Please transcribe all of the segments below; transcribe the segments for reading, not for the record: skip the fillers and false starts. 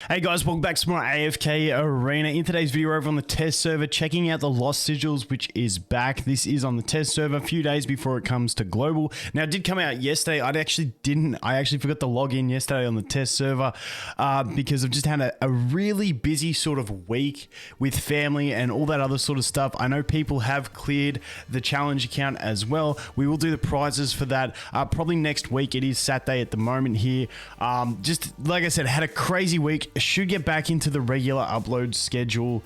Hey guys, welcome back to more AFK Arena. In today's video, we're over on the test server, checking out the Lost Sigils, which is back. This is on the test server a few days before it comes to global. Now, it did come out yesterday. I actually forgot to log in yesterday on the test server because I've just had a really busy sort of week with family and all that other sort of stuff. I know people have cleared the challenge account as well. We will do the prizes for that probably next week. It is Saturday at the moment here. Just like I said, had a crazy week. Should get back into the regular upload schedule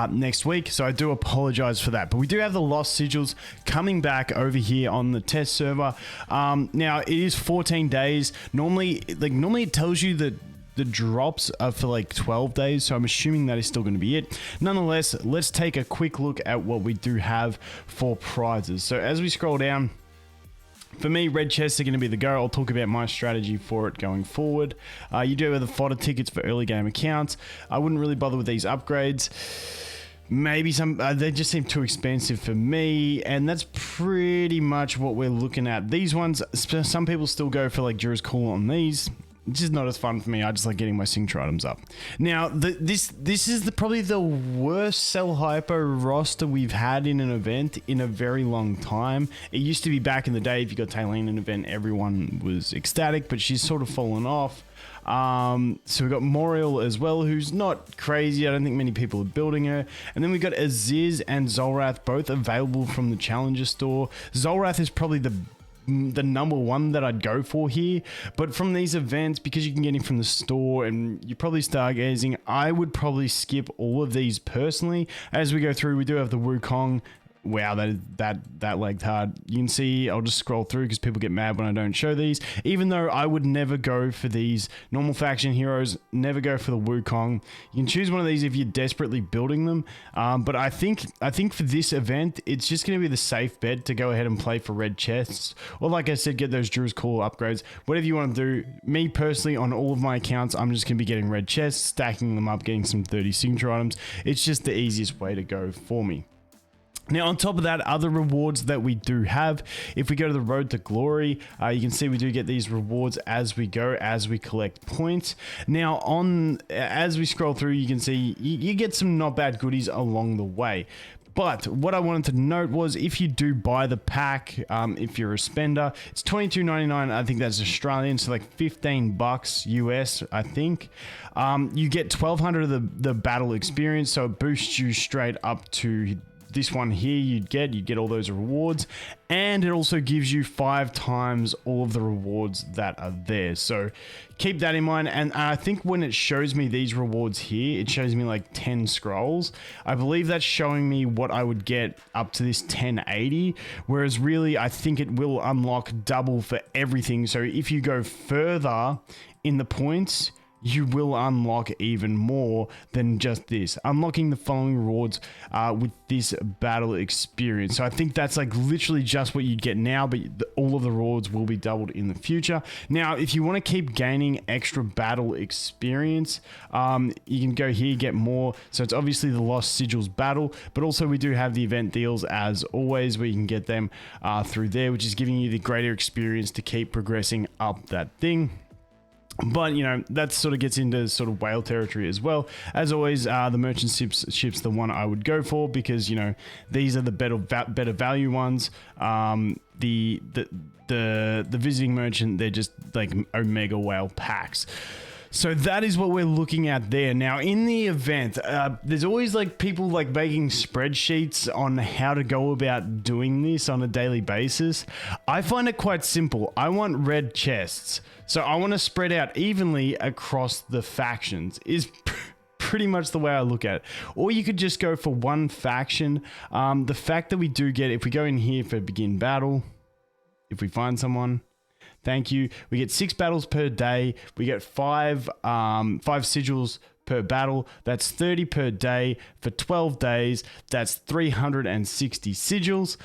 next week, so I do apologize for that. But we do have the Lost Sigils coming back over here on the test server. Now it is 14 days. Normally it tells you that the drops are for like 12 days, so I'm assuming that is still going to be it. Nonetheless, let's take a quick look at what we do have for prizes. So as we scroll down, for me, red chests are going to be the go. I'll talk about my strategy for it going forward. You do have the fodder tickets for early game accounts. I wouldn't really bother with these upgrades. Maybe some, they just seem too expensive for me, and that's pretty much what we're looking at. These ones, some people still go for like Jura's Cool on these. It's just not as fun for me. I just like getting my signature items up. Now, this is probably the worst Sell Hyper roster we've had in an event in a very long time. It used to be back in the day, if you got Taylor in an event, everyone was ecstatic, but she's sort of fallen off. So we've got Moriel as well, who's not crazy. I don't think many people are building her. And then we've got Aziz and Zolrath, both available from the Challenger store. Zolrath is probably the number one that I'd go for here, but from these events, because you can get him from the store and you're probably stargazing, I would probably skip all of these personally. As we go through, we do have the Wukong. Wow, that lagged hard. You can see, I'll just scroll through because people get mad when I don't show these. Even though I would never go for these normal faction heroes, never go for the Wukong. You can choose one of these if you're desperately building them. But I think for this event, it's just going to be the safe bet to go ahead and play for red chests. Or like I said, get those Jura's Call upgrades. Whatever you want to do. Me personally, on all of my accounts, I'm just going to be getting red chests, stacking them up, getting some 30 signature items. It's just the easiest way to go for me. Now, on top of that, other rewards that we do have, if we go to the Road to Glory, you can see we do get these rewards as we go, as we collect points. Now, as we scroll through, you can see you get some not bad goodies along the way. But what I wanted to note was, if you do buy the pack, if you're a spender, it's $22.99. I think that's Australian, so like $15 US, I think. You get 1,200 of the battle experience, so it boosts you straight up to this one here. You'd get all those rewards, and it also gives you 5 times all of the rewards that are there. So keep that in mind. And I think when it shows me these rewards here, it shows me like 10 scrolls. I believe that's showing me what I would get up to this 1080, whereas really I think it will unlock double for everything. So if you go further in the points, you will unlock even more than just this. Unlocking the following rewards with this battle experience. So I think that's like literally just what you'd get now, but all of the rewards will be doubled in the future. Now, if you want to keep gaining extra battle experience, you can go here, get more. So it's obviously the Lost Sigils battle, but also we do have the event deals as always, where you can get them through there, which is giving you the greater experience to keep progressing up that thing. But, you know, that sort of gets into sort of whale territory as well. As always, the merchant ship's the one I would go for, because, you know, these are the better value ones. The visiting merchant, they're just like Omega Whale packs. So that is what we're looking at there. Now, in the event, there's always like people like making spreadsheets on how to go about doing this on a daily basis. I find it quite simple. I want red chests. So I want to spread out evenly across the factions is pretty much the way I look at it. Or you could just go for one faction. The fact that we do get, if we go in here for begin battle, if we find someone, thank you. We get 6 battles per day. We get 5 sigils per battle. That's 30 per day for 12 days. That's 360 sigils,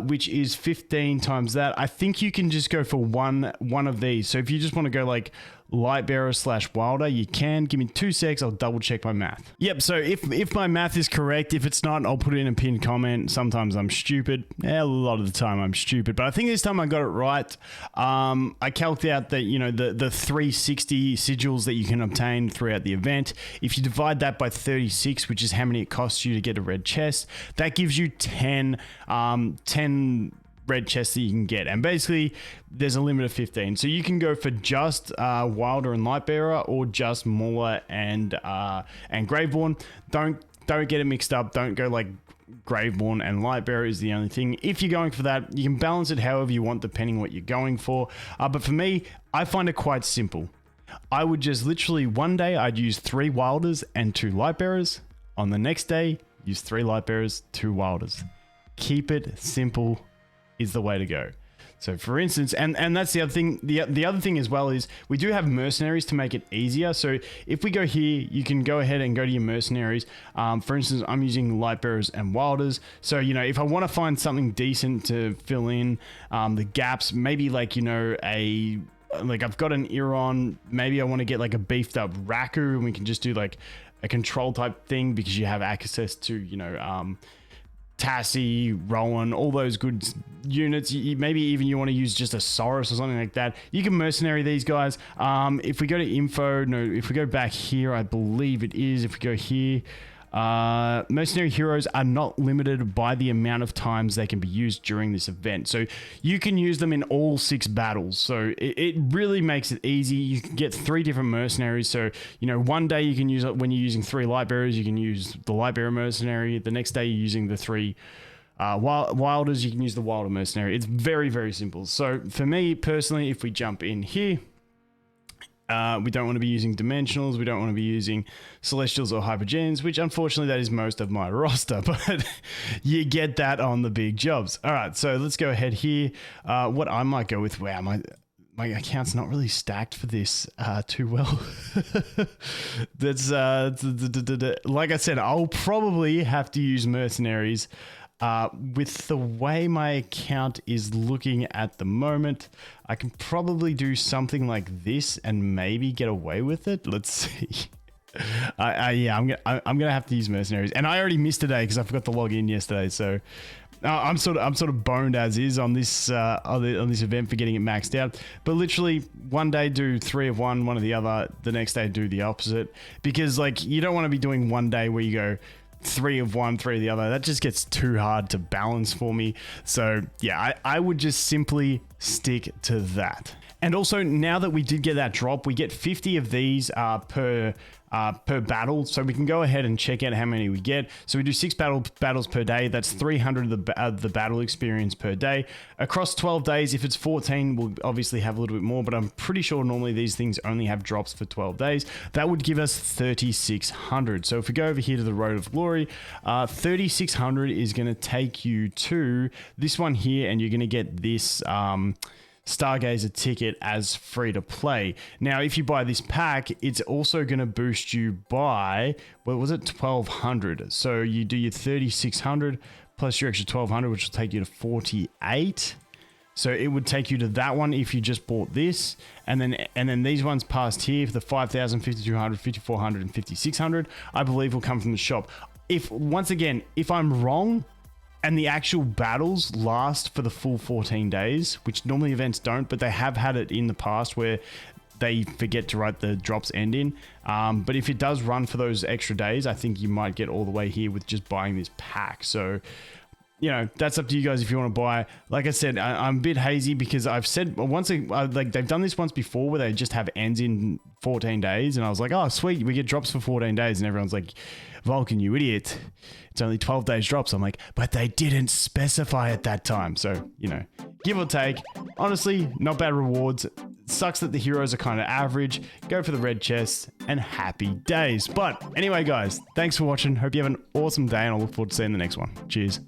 which is 15 times that. I think you can just go for one of these. So if you just want to go like Lightbearer / Wilder, you can. Give me 2 secs, I'll double check my math. Yep, so if my math is correct, if it's not, I'll put it in a pinned comment. Sometimes I'm stupid. Yeah, a lot of the time I'm stupid, but I think this time I got it right. I calculated out that, you know, the 360 sigils that you can obtain throughout the event, if you divide that by 36, which is how many it costs you to get a red chest, that gives you 10 red chests that you can get, and basically there's a limit of 15, so you can go for just Wilder and Lightbearer, or just Mauler and Graveborn. Don't get it mixed up. Don't go like Graveborn and Lightbearer is the only thing. If you're going for that, you can balance it however you want depending what you're going for, but for me, I find it quite simple. I would just literally, one day I'd use 3 Wilders and 2 Lightbearers. On the next day, use 3 Lightbearers, 2 Wilders. Keep it simple is the way to go. So for instance, and that's the other thing, the other thing as well is we do have mercenaries to make it easier. So if we go here, you can go ahead and go to your mercenaries. For instance, I'm using Lightbearers and Wilders. So, you know, if I want to find something decent to fill in the gaps, maybe like, you know, like I've got an Iron, maybe I want to get like a beefed up Raku, and we can just do like a control type thing because you have access to, you know, Tassie, Rowan, all those good units. Maybe even you want to use just a Saurus or something like that. You can mercenary these guys. If we go to info, if we go back here, I believe it is. If we go here, mercenary heroes are not limited by the amount of times they can be used during this event. So you can use them in all 6 battles. So it really makes it easy. You can get 3 different mercenaries. So, you know, one day you can use it when you're using 3 Lightbearers, you can use the Lightbearer mercenary. The next day you're using the 3 Wilders, you can use the Wilder mercenary. It's very, very simple. So for me personally, if we jump in here, we don't want to be using Dimensionals. We don't want to be using Celestials or Hypergeans, which unfortunately that is most of my roster, but you get that on the big jobs. All right, so let's go ahead here. What I might go with, wow, my account's not really stacked for this too well. That's like I said, I'll probably have to use mercenaries. With the way my account is looking at the moment, I can probably do something like this and maybe get away with it. Let's see. Yeah, I'm gonna have to use mercenaries, and I already missed today because I forgot to log in yesterday. So I'm sort of boned as is on this event for getting it maxed out. But literally, one day do 3 of one of the other. The next day do the opposite, because like you don't want to be doing one day where you go 3 of one, 3 of the other. That just gets too hard to balance for me. So yeah, I would just simply stick to that. And also, now that we did get that drop, we get 50 of these per battle, so we can go ahead and check out how many we get. So we do 6 battles per day. That's 300 of the battle experience per day. Across 12 days, if it's 14, we'll obviously have a little bit more, but I'm pretty sure normally these things only have drops for 12 days. That would give us 3,600. So if we go over here to the Road of Glory, 3,600 is going to take you to this one here, and you're going to get this Stargazer ticket as free to play. Now, if you buy this pack, it's also going to boost you by, what was it, 1,200. So you do your 3,600 plus your extra 1,200, which will take you to 48. So it would take you to that one if you just bought this, and then these ones past here for the 5,000, 5,200, 5,400, and 5,600, I believe will come from the shop. Once again, if I'm wrong, and the actual battles last for the full 14 days, which normally events don't, but they have had it in the past where they forget to write the drops end in. But if it does run for those extra days, I think you might get all the way here with just buying this pack. So, you know, that's up to you guys if you want to buy. Like I said, I'm a bit hazy because I've said once, like they've done this once before where they just have ends in 14 days. And I was like, oh, sweet, we get drops for 14 days. And everyone's like, Vulcan, you idiot. It's only 12 days drops. I'm like, but they didn't specify at that time. So, you know, give or take. Honestly, not bad rewards. Sucks that the heroes are kind of average. Go for the red chests and happy days. But anyway, guys, thanks for watching. Hope you have an awesome day, and I'll look forward to seeing the next one. Cheers.